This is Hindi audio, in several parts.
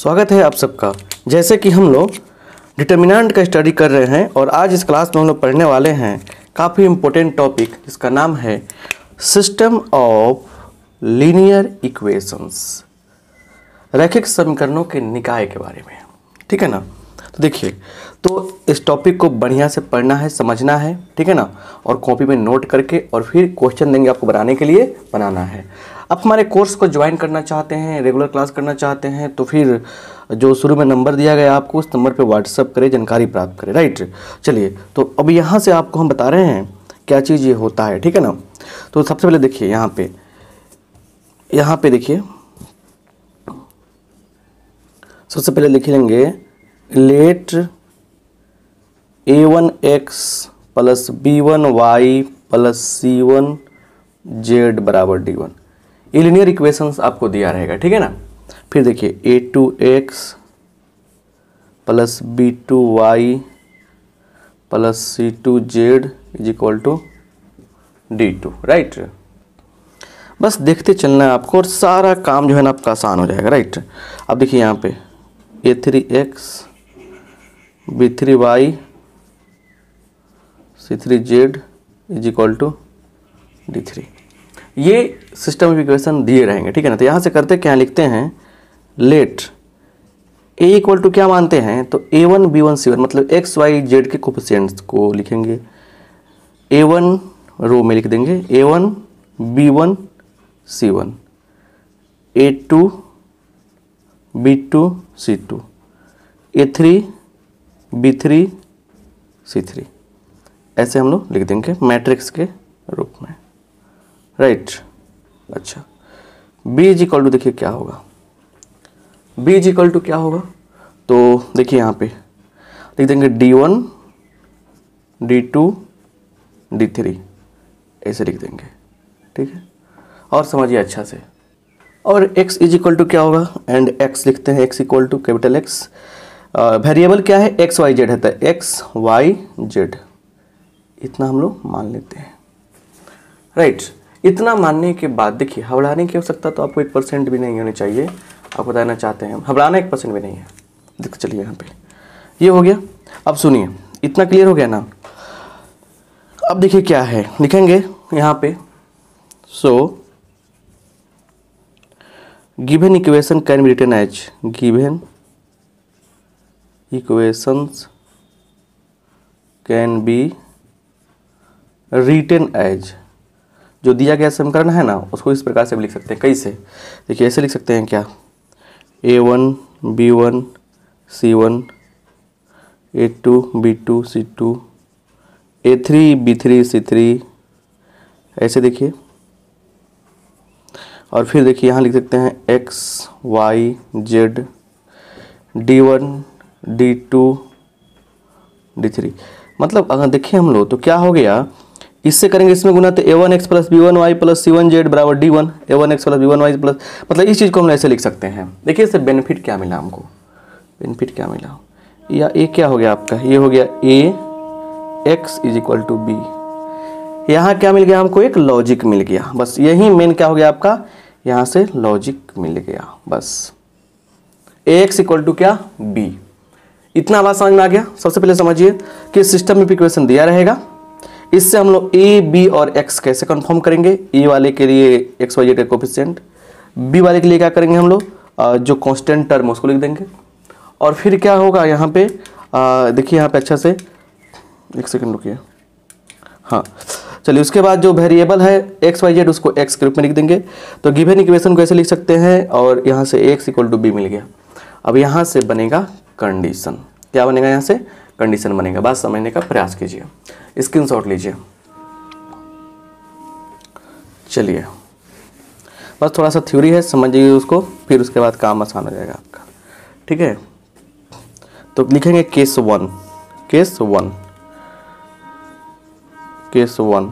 स्वागत है आप सबका। जैसे कि हम लोग डिटर्मिनेंट का स्टडी कर रहे हैं और आज इस क्लास में हम लोग पढ़ने वाले हैं काफ़ी इम्पोर्टेंट टॉपिक, जिसका नाम है सिस्टम ऑफ लीनियर इक्वेशंस, रैखिक समीकरणों के निकाय के बारे में। ठीक है ना। तो देखिए, तो इस टॉपिक को बढ़िया से पढ़ना है, समझना है, ठीक है ना, और कॉपी में नोट करके और फिर क्वेश्चन देंगे आपको बनाने के लिए, बनाना है। आप हमारे कोर्स को ज्वाइन करना चाहते हैं, रेगुलर क्लास करना चाहते हैं, तो फिर जो शुरू में नंबर दिया गया आपको, उस नंबर पे व्हाट्सअप करें, जानकारी प्राप्त करें। राइट, चलिए, तो अब यहाँ से आपको हम बता रहे हैं क्या चीज़ ये होता है। ठीक है ना। तो सबसे पहले देखिए, यहाँ पे देखिए, सबसे पहले लिख लेंगे late a1x plus b1y plus c1z बराबर d1। ये लीनियर इक्वेशंस आपको दिया रहेगा। ठीक है ना। फिर देखिए a2x plus b2y plus c2z is equal to d2। Right, बस देखते चलना है आपको और सारा काम जो है ना आपका आसान हो जाएगा। राइट, अब देखिए यहाँ पे a3x b3y c3z is equal to d3, ये सिस्टम ऑफ इक्वेशन दिए रहेंगे। ठीक है ना। तो यहाँ से करते क्या लिखते हैं, लेट a इक्वल टू क्या मानते हैं, तो a1 b1 c1 मतलब x y z के कोफिशिएंट्स को लिखेंगे। a1 रो में लिख देंगे a1 b1 c1, a2 b2 c2, a3 b3 c3, ऐसे हम लोग लिख देंगे मैट्रिक्स के रूप में। राइट, अच्छा, b इज इक्वल टू देखिए क्या होगा, b इज इक्वल टू क्या होगा, तो देखिए यहाँ पे लिख देंगे d1 d2 d3, ऐसे लिख देंगे। ठीक है, और समझिए अच्छा से। और x इज इक्वल टू क्या होगा, एंड x लिखते हैं, x equal to capital X, variable क्या है, एक्स वाई जेड है, एक्स वाई जेड, इतना हम लोग मान लेते हैं। राइट, इतना मानने के बाद देखिए, घबराने की आवश्यकता तो आपको 1% भी नहीं होनी चाहिए। आप बताना चाहते हैं, घबराना 1% भी नहीं है। देखो चलिए, यहाँ पे ये हो गया। अब सुनिए, इतना क्लियर हो गया ना। अब देखिए क्या है, लिखेंगे यहाँ पे, so given equation can be written as, given equations can be written as, जो दिया गया समीकरण है ना, उसको इस प्रकार से भी लिख सकते हैं। कैसे, देखिए ऐसे लिख सकते हैं क्या, a1 b1 c1, a2 b2 c2, a3 b3 c3, ऐसे देखिए। और फिर देखिए यहाँ लिख सकते हैं x y z d1 d2 d3। मतलब अगर देखिए हम लोग तो क्या हो गया, इससे करेंगे इसमें गुना, तो a1x plus b1y plus c1z बराबर d1, a1x plus b1y plus, मतलब इस चीज़ को हम ऐसे लिख सकते हैं। देखिए इससे बेनिफिट क्या मिला हमको, बेनिफिट क्या मिला, या a क्या हो गया आपका, ये हो गया a x is equal to b। यहाँ क्या मिल गया हमको, एक लॉजिक मिल गया। बस यही मेन क्या हो गया आपका, यहाँ से लॉजिक मिल गया। बस ax इक्वल टू क्या, b। इतना बात समझ में आ गया। सबसे पहले समझिए कि सिस्टम में इक्वेशन दिया रहेगा, इससे हम लोग a b और x कैसे कंफर्म करेंगे। a वाले के लिए x y z का कोफिशिएंट, b वाले के लिए क्या करेंगे हम लोग, जो कांस्टेंट टर्म उसको लिख देंगे। और फिर क्या होगा यहाँ पे, देखिए यहाँ पे अच्छा से, एक सेकंड रुकिए, हाँ चलिए, उसके बाद जो वेरिएबल है एक्स वाई जेड उसको x के रूप में लिख देंगे। तो गिवन इक्वेशन को ऐसे लिख सकते हैं, और यहाँ से x इक्वल टू b मिल गया। अब यहाँ से बनेगा कंडीशन, क्या बनेगा, यहाँ से कंडीशन बनेगा। बात समझने का प्रयास कीजिए, स्क्रीनशॉट लीजिए। चलिए, बस थोड़ा सा थ्योरी है, समझिए उसको, फिर उसके बाद काम आसान हो जाएगा आपका। ठीक है, तो लिखेंगे case one, case one, case one,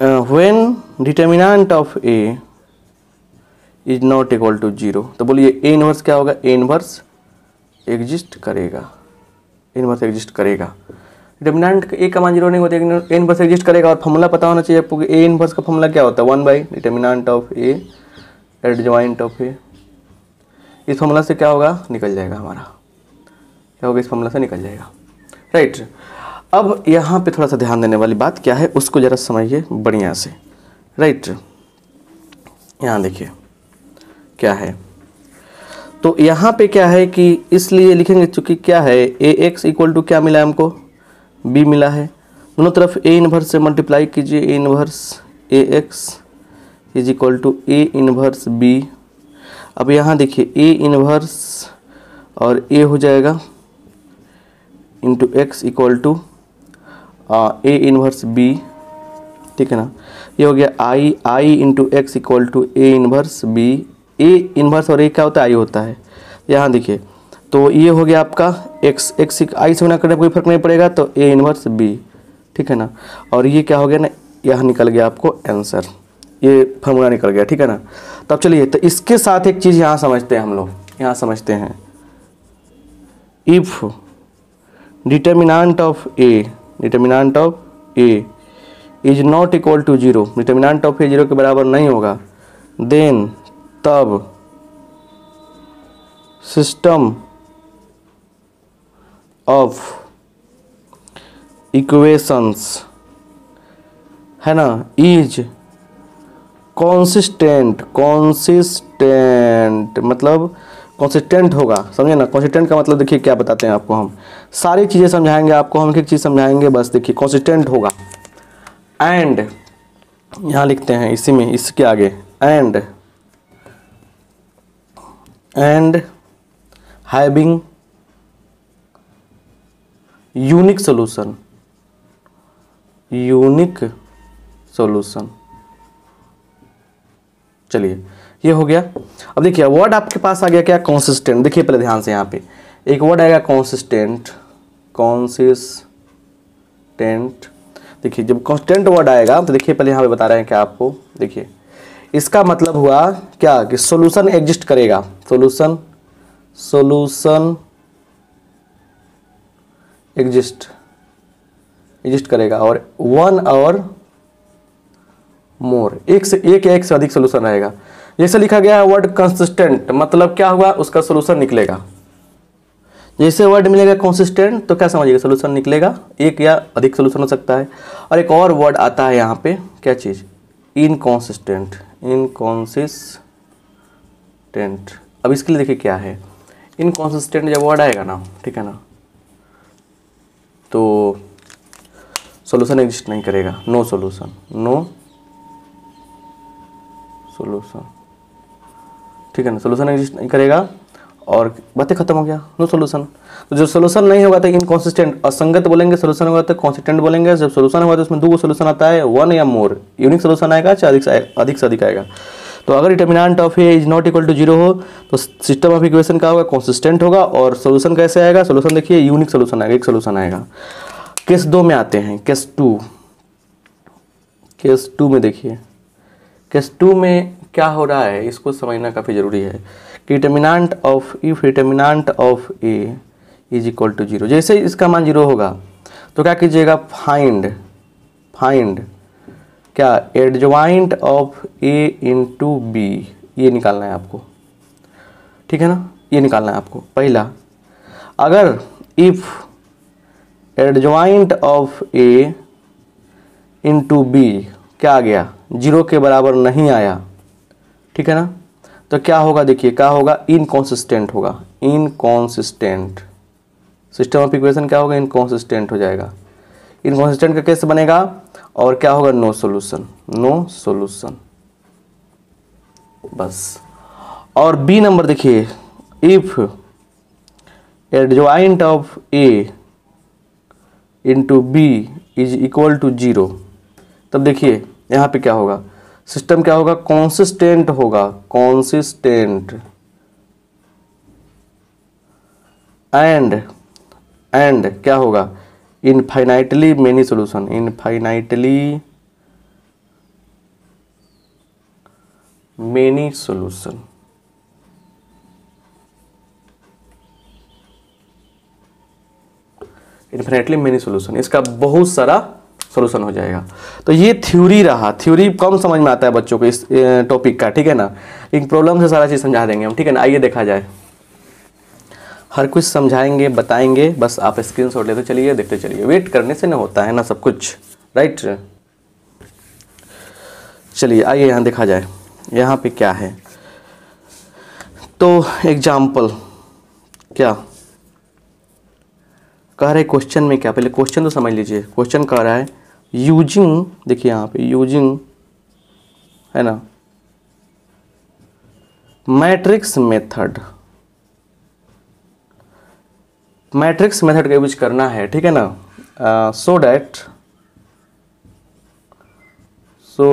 when determinant of a is not equal to 0। तो बोलिए a इनवर्स क्या होगा, a इनवर्स एग्जिस्ट करेगा, a इनवर्स एग्जिस्ट करेगा। डिटर्मिनेंट a का मान 0 नहीं होता, a इनवर्स एग्जिस्ट करेगा। और फॉर्मूला पता होना चाहिए आपको, a इनवर्स का फॉर्मूला क्या होता है, 1 by determinant of a adjoint of a, इस फॉर्मूला से क्या होगा, निकल जाएगा हमारा, क्या होगा, इस फॉर्मूला से निकल जाएगा, राइट। अब यहाँ पे थोड़ा सा ध्यान देने वाली बात क्या है उसको ज़रा समझिए बढ़िया से, राइट। यहाँ देखिए क्या है, तो यहाँ पे क्या है कि इसलिए लिखेंगे चूँकि क्या है ए एक्स इक्वल टू क्या मिला है हमको, बी मिला है। दोनों तरफ ए इन्वर्स से मल्टीप्लाई कीजिए, A inverse A X is equal to A inverse B. अब यहाँ देखिए ए इन्वर्स और ए हो जाएगा into X equal to A inverse B, ठीक है ना। ये हो गया I into X equal to A inverse B. A inverse और ए क्या होता है, आई होता है। यहाँ देखिए तो ये हो गया आपका एक्स आई से गुणा करने कोई फर्क नहीं पड़ेगा, तो ए इन्वर्स बी, ठीक है ना। और ये क्या हो गया ना, यहाँ निकल गया आपको आंसर, ये फॉर्मूला निकल गया, ठीक है ना। तब चलिए तो इसके साथ एक चीज़ यहाँ समझते हैं हम लोग, यहाँ समझते हैं if determinant of a is not equal to zero, determinant of a zero के बराबर नहीं होगा, देन तब सिस्टम ऑफ इक्वेशंस है ना इज कॉन्सिस्टेंट मतलब कॉन्सिस्टेंट होगा, समझे ना। कॉन्सिस्टेंट का मतलब देखिए क्या बताते हैं आपको, हम सारी चीज़ें समझाएंगे आपको, हम एक एक चीज़ समझाएंगे, बस देखिए कॉन्सिस्टेंट होगा। एंड यहाँ लिखते हैं इसी में, इसके आगे एंड हैविंग यूनिक सॉल्यूशन। चलिए ये हो गया। अब देखिए वर्ड आपके पास आ गया क्या, कॉन्सिस्टेंट। देखिए पहले ध्यान से, यहाँ पे एक वर्ड आएगा कॉन्सिस्टेंट। देखिए जब कांस्टेंट वर्ड आएगा तो देखिए पहले यहाँ पे बता रहे हैं क्या आपको, देखिए इसका मतलब हुआ क्या कि सॉल्यूशन एग्जिस्ट करेगा, सॉल्यूशन एग्जिस्ट करेगा, और वन और मोर, एक से अधिक सॉल्यूशन रहेगा। जैसे लिखा गया है वर्ड कंसिस्टेंट, मतलब क्या हुआ, उसका सॉल्यूशन निकलेगा। जैसे वर्ड मिलेगा कंसिस्टेंट तो क्या समझिएगा, सॉल्यूशन निकलेगा, एक या अधिक सॉल्यूशन हो सकता है। और एक और वर्ड आता है यहाँ पे, क्या चीज़, इनकॉन्सिस्टेंट। अब इसके लिए देखिए क्या है, इनकॉन्सिस्टेंट जब वर्ड आएगा ना, ठीक है ना, तो सॉल्यूशन एग्जिस्ट नहीं करेगा, नो सॉल्यूशन, ठीक है ना, सॉल्यूशन एग्जिस्ट नहीं करेगा और बातें खत्म हो गया, नो सॉल्यूशन। तो जो सॉल्यूशन नहीं होगा तो इनकॉन्सिस्टेंट, असंगत बोलेंगे, सॉल्यूशन होगा तो कॉन्सिस्टेंट बोलेंगे। जब सॉल्यूशन होगा तो उसमें दो सॉल्यूशन आता है, वन या मोर, यूनिक सॉल्यूशन आएगा चाहे अधिक से अधिक आएगा। तो अगर determinant of a is not equal to zero हो तो सिस्टम ऑफ इक्वेशन का होगा, कॉन्सिस्टेंट होगा। और सॉल्यूशन कैसे आएगा, सॉल्यूशन देखिए यूनिक सॉल्यूशन आएगा, एक सॉल्यूशन आएगा। केस 2 में आते हैं, केस 2 में देखिए, केस 2 में क्या हो रहा है इसको समझना काफ़ी ज़रूरी है। Determinant of a is equal to zero, जैसे इसका मान जीरो होगा तो क्या कीजिएगा, फाइंड क्या, adjoint of a into b, ये निकालना है आपको, ठीक है ना, ये निकालना है आपको। पहला, अगर if adjoint of a into b क्या आ गया, जीरो के बराबर नहीं आया, ठीक है ना, तो क्या होगा, देखिए क्या होगा, इनकॉन्सिस्टेंट होगा, इनकॉन्सिस्टेंट। सिस्टम ऑफ इक्वेशन क्या होगा, इनकॉन्सिस्टेंट हो जाएगा। इनकॉन्सिस्टेंट का कैसे बनेगा, और क्या होगा, नो सॉल्यूशन, बस। और बी नंबर देखिए, if adjoint of a into b is equal to zero, तब देखिए यहाँ पे क्या होगा, सिस्टम क्या होगा, कॉन्सिस्टेंट होगा, एंड क्या होगा, इनफाइनाइटली मेनी सॉल्यूशन, इसका बहुत सारा सॉल्यूशन हो जाएगा। तो ये थ्योरी रहा, थ्योरी कम समझ में आता है बच्चों को इस टॉपिक का, ठीक है ना। एक प्रॉब्लम से सारा चीज़ समझा देंगे हम, ठीक है ना। आइए देखा जाए। हर कुछ समझाएंगे, बताएंगे, बस आप स्क्रीनशॉट लेते चलिए, देखते चलिए। वेट करने से ना होता है ना सब कुछ, राइट। चलिए आइए यहाँ देखा जाए यहाँ पे क्या है। तो एग्जाम्पल क्या कह रहे क्वेश्चन में, क्या पहले क्वेश्चन तो समझ लीजिए। क्वेश्चन कह रहा है यूजिंग, देखिए यहाँ पे यूजिंग है ना, मैट्रिक्स मेथड, मैट्रिक्स मेथड का यूज करना है, ठीक है ना। So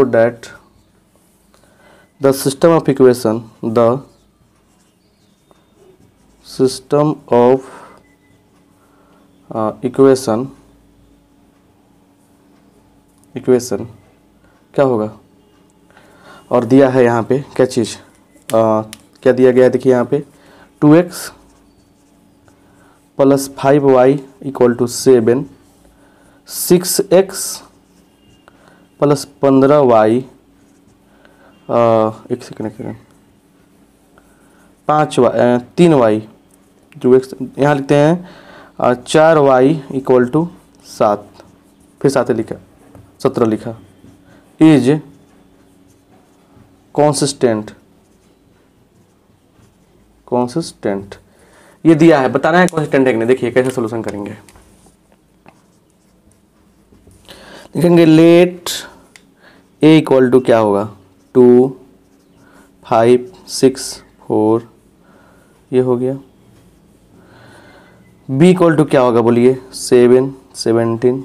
that the system of equation, the system of equation क्या होगा, और दिया है यहाँ पे क्या चीज़, क्या दिया गया है, देखिए यहाँ पे 2x plus 5y equal to 7, 6x plus 15y, एक सेकेंड, 3y, जो x यहाँ लिखते हैं 4y इक्वल टू 7, फिर 7 लिखा, 17 लिखा, इज कॉन्सिस्टेंट, ये दिया है, बताना है कॉन्सिस्टेंट है कि नहीं। देखिए कैसे सोल्यूशन करेंगे, लिखेंगे लेट ए इक्वल टू क्या होगा 2, 5, 6, 4, ये हो गया। बी इक्वल टू क्या होगा बोलिए 7, 17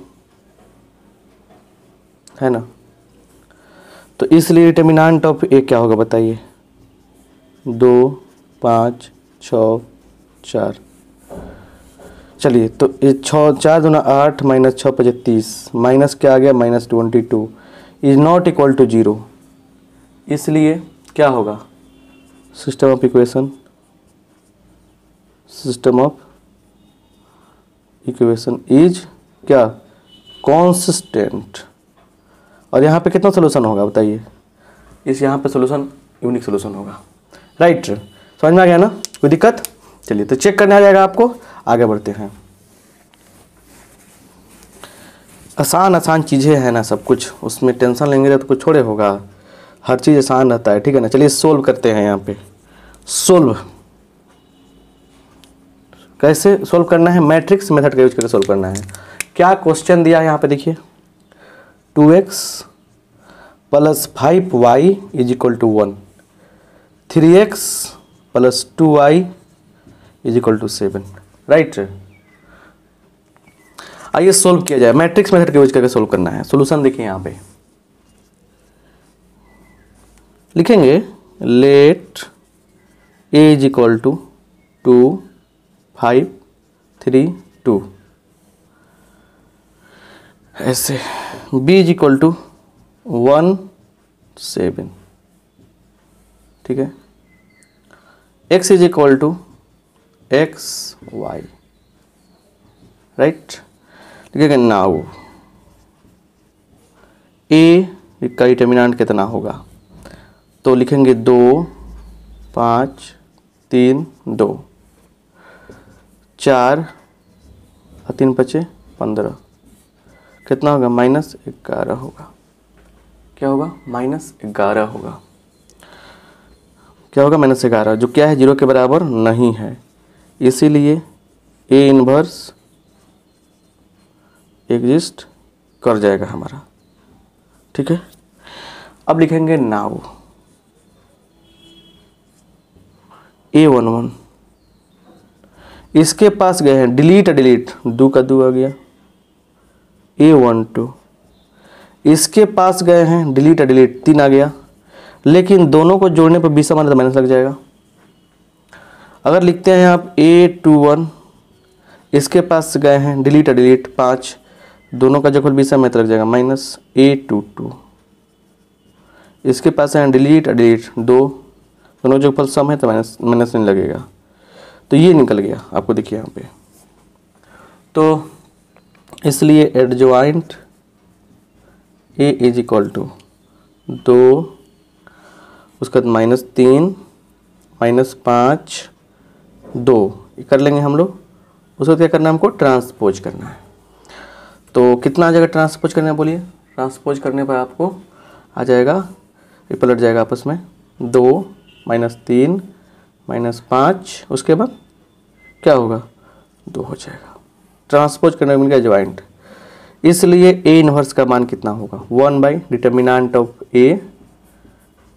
है ना। तो इसलिए डिटर्मिनेंट ऑफ ए क्या होगा बताइए 2, 5, 6, 4। चलिए तो ये 4 दूना 8 माइनस 6 5 30, माइनस क्या आ गया -22, इज नॉट इक्वल टू 0। इसलिए क्या होगा सिस्टम ऑफ इक्वेशन इज क्या कॉन्सिस्टेंट। और यहाँ पे कितना सोल्यूशन होगा बताइए, इस यहाँ पे सोल्यूशन यूनिक सोल्यूशन होगा, राइट। समझ में आ गया ना, कोई दिक्कत। चलिए तो चेक करने आ जाएगा आपको, आगे बढ़ते हैं। आसान चीज़ें हैं ना सब कुछ, उसमें टेंशन लेंगे तो कुछ छोड़े होगा, हर चीज़ आसान रहता है, ठीक है ना। चलिए सोल्व करते हैं। यहाँ पे सोल्व कैसे सोल्व करना है, मैट्रिक्स मेथड का यूज करके सोल्व करना है। क्या क्वेश्चन दिया है यहाँ पे देखिए 2x plus 5y is equal to 1, 3x plus 2y is equal to 7, right. आइए सोल्व किया जाए, मैट्रिक्स मेथड का यूज करके सोल्व करना है। सॉल्यूशन देखिए यहाँ पे लिखेंगे let a is equal to 2, 5, 3, 2, ऐसे बी इज इक्वल टू 1, 7, ठीक है। X is equal to x y, right. लिखेंगे नाउ ए का डिटर्मिनेंट कितना होगा, तो लिखेंगे 2, 5, 3, 2, 4 और 3 बचे 15, कितना होगा -11 होगा। क्या होगा -11 होगा। क्या होगा -11, जो क्या है 0 के बराबर नहीं है, इसीलिए ए इनवर्स एग्जिस्ट कर जाएगा हमारा, ठीक है। अब लिखेंगे नाउ A11, इसके पास गए हैं डिलीट 2 का 2 आ गया। A12 इसके पास गए हैं डिलीट 3 आ गया, लेकिन दोनों को जोड़ने पर 20 माइनस माइनस लग जाएगा। अगर लिखते हैं आप A21 इसके पास गए हैं डिलीट 5, दोनों का जोड़फल 20 में लग जाएगा माइनस A22, इसके पास है डिलीट 2, दोनों जोड़फल सम है तो माइनस नहीं लगेगा, तो ये निकल गया आपको देखिए यहाँ पे। तो इसलिए adjoint a is equal to 2, उसके बाद -3, -5, 2, कर लेंगे हम लोग। उसको क्या करना है, हमको ट्रांसपोज करना है। तो कितना आ जाएगा ट्रांसपोज करने में, बोलिए। ट्रांसपोज करने पर आपको आ जाएगा, ये पलट जाएगा आपस में, 2 - 3 - 5, उसके बाद क्या होगा, 2 हो जाएगा। ट्रांसपोज करने में मिल गया ज्वाइंट। इसलिए ए इनवर्स का मान कितना होगा, 1 determinant of A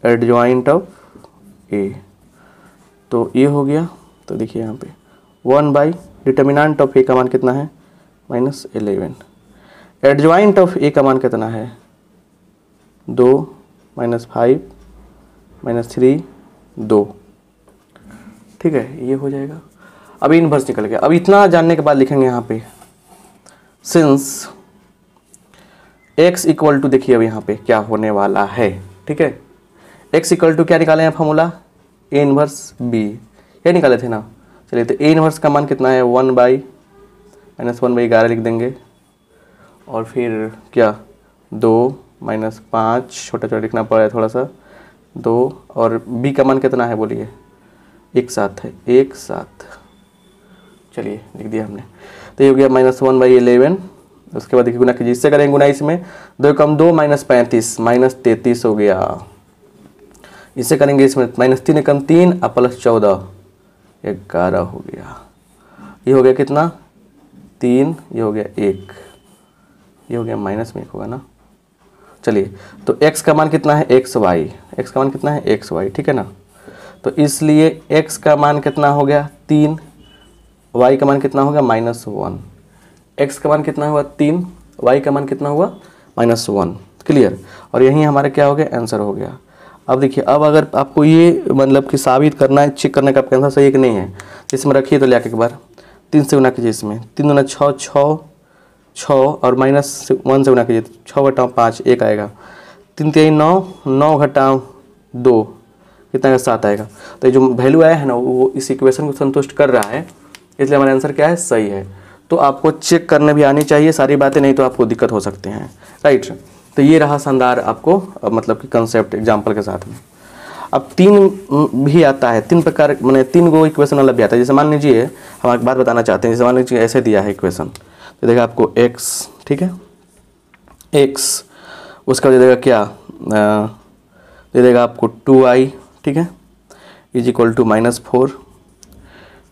adjoint of A. तो ये हो गया। तो देखिए यहाँ पे 1 डिटर्मिनेंट ऑफ ए का मान कितना है, -11। एडजॉइंट ऑफ ए का मान कितना है, 2 - 5 - 3 2। ठीक है, ये हो जाएगा। अभी इनवर्स निकल गया। अब इतना जानने के बाद लिखेंगे यहाँ पे सिंस x इक्वल टू, देखिए अब यहाँ पे क्या होने वाला है। ठीक है, x इक्वल टू क्या निकाले हैं फॉर्मूला, ए इनवर्स बी, ये निकाले थे ना। चलिए, तो ए इनवर्स का मान कितना है, 1 - 1/11 लिख देंगे। और फिर क्या, 2 - 5, छोटा छोटा लिखना पड़ा है थोड़ा सा, 2। और b का मान कितना है, बोलिए, 1 7 है, 1 7। चलिए लिख दिया हमने। तो ये हो गया -1/11। उसके बाद देखिए गुना कीजिए, इससे करेंगे गुना, इसमें 2 कम 2 -35 -33 हो गया। इससे करेंगे इसमें -3 कम 3 +14 11 हो गया। ये हो गया कितना, 3, ये हो गया 1, ये हो गया -1 होगा ना। चलिए, तो x का मान कितना है, xy, x का मान कितना है, xy, ठीक है ना। तो इसलिए x का मान कितना हो गया, 3, y का मान कितना होगा, -1। x का मान कितना हुआ, 3, y का मान कितना हुआ, -1। क्लियर। और यही हमारा क्या हो गया, आंसर हो गया। अब देखिए, अब अगर आपको ये मतलब कि साबित करना है, चेक करने का आपका आंसर सही है कि नहीं है, इसमें रखिए तो लेके एक बार 3 से गुना कीजिए। इसमें 3 दूना 6 6 और -1 से गुना कीजिए, 6 घटाओ 5 1 आएगा, 3 3 9 9 घटाओ 2 कितना, 7 आएगा। तो ये जो वैल्यू आया है ना, वो इस इक्वेशन को संतुष्ट कर रहा है, इसलिए हमारा आंसर क्या है, सही है। तो आपको चेक करने भी आनी चाहिए सारी बातें, नहीं तो आपको दिक्कत हो सकते हैं, राइट। तो ये रहा शानदार आपको मतलब कि कंसेप्ट एग्जाम्पल के साथ में। अब 3 भी आता है, 3 प्रकार, मैंने 3 गो इक्वेशन वाला भी आता है। जैसे मान लीजिए, हम एक बात बताना चाहते हैं, जैसे मान लीजिए ऐसे दिया है इक्वेशन, तो देखा आपको x, ठीक है, x, उसका दे देगा क्या, दे देगा आपको 2i, ठीक है, is equal to -4,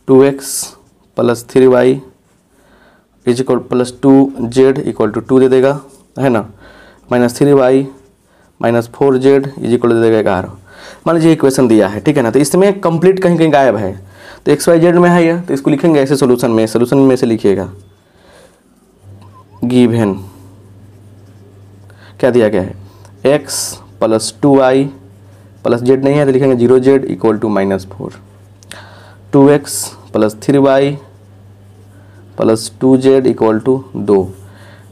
2x + 3y is equal +2z equal to 2 दे देगा, है ना, -3y - 4z इज इक्वल दे देगा 11। मान लीजिए इक्वेशन दिया है, ठीक है ना। तो इसमें कंप्लीट कहीं कहीं गायब है, तो XYZ में है ये, तो इसको लिखेंगे ऐसे सोल्यूशन में से लिखिएगा, गिवन क्या दिया गया है, x + 2y + z नहीं है तो लिखेंगे 0z equal to -4, 2x + 3y + 2z equal to 2,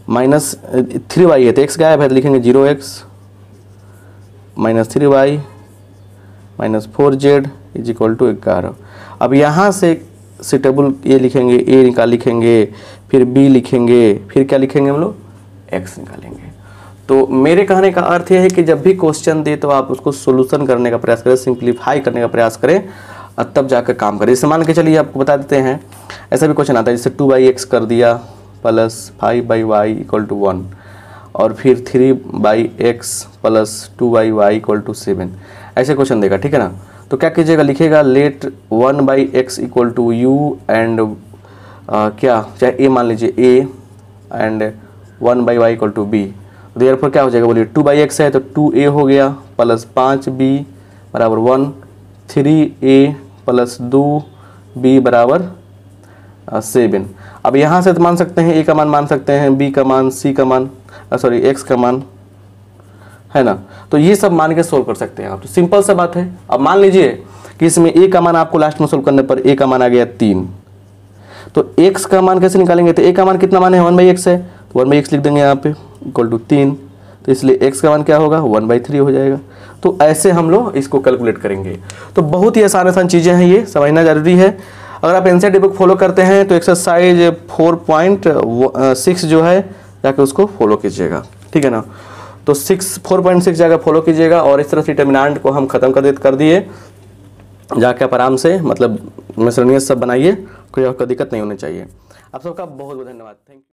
-3y है तो x गायब है तो लिखेंगे 0x - 3y - 4z is equal to 11। अब यहाँ से टेबल ये लिखेंगे, a निकाल लिखेंगे, फिर b लिखेंगे, फिर क्या लिखेंगे हम लोग, x निकालेंगे। तो मेरे कहने का अर्थ यह है कि जब भी क्वेश्चन दे तो आप उसको सोल्यूशन करने का प्रयास करें, सिंप्लीफाई करने का प्रयास करें, तब जाकर काम करें। जैसे मान के चलिए आपको बता देते हैं, ऐसा भी क्वेश्चन आता है, जैसे 2/x कर दिया + 5/y = 1, और फिर 3/x + 2/y = 7, ऐसे क्वेश्चन देगा, ठीक है ना। तो क्या कीजिएगा, लिखिएगा लेट 1/x = u एंड क्या, चाहे a मान लीजिए a and 1/y = b। Therefore क्या हो जाएगा, बोलिए 2/x है तो 2a हो गया + 5b = 1, 3a + 2b = 7। अब यहाँ से तो मान सकते हैं a का मान मान सकते हैं, b का मान, c का मान, सॉरी x का मान, है ना। तो ये सब मान के सोल्व कर सकते हैं आप, तो सिंपल सा बात है। अब मान लीजिए कि इसमें a का मान आपको लास्ट में सोल्व करने पर a का मान आ गया 3, तो x का मान कैसे निकालेंगे, तो a का मान कितना मान है, 1/x है, तो 1/x लिख देंगे यहाँ पे इक्वल टू 3, तो इसलिए x का मान क्या होगा, 1/3 हो जाएगा। तो ऐसे हम लोग इसको कैलकुलेट करेंगे। तो बहुत ही आसान चीज़ें हैं, ये समझना जरूरी है। अगर आप एनसीईआरटी बुक फॉलो करते हैं तो एक्सरसाइज 4.6 जो है जाके उसको फॉलो कीजिएगा, ठीक है ना। तो 4.6 जाकर फॉलो कीजिएगा, और इस तरह से डिटर्मिनेंट को हम ख़त्म कर दिए, जाके आप आराम से मतलब मिसलेनियस सब बनाइए, कोई और दिक्कत नहीं होनी चाहिए। आप सबका बहुत बहुत धन्यवाद, थैंक यू।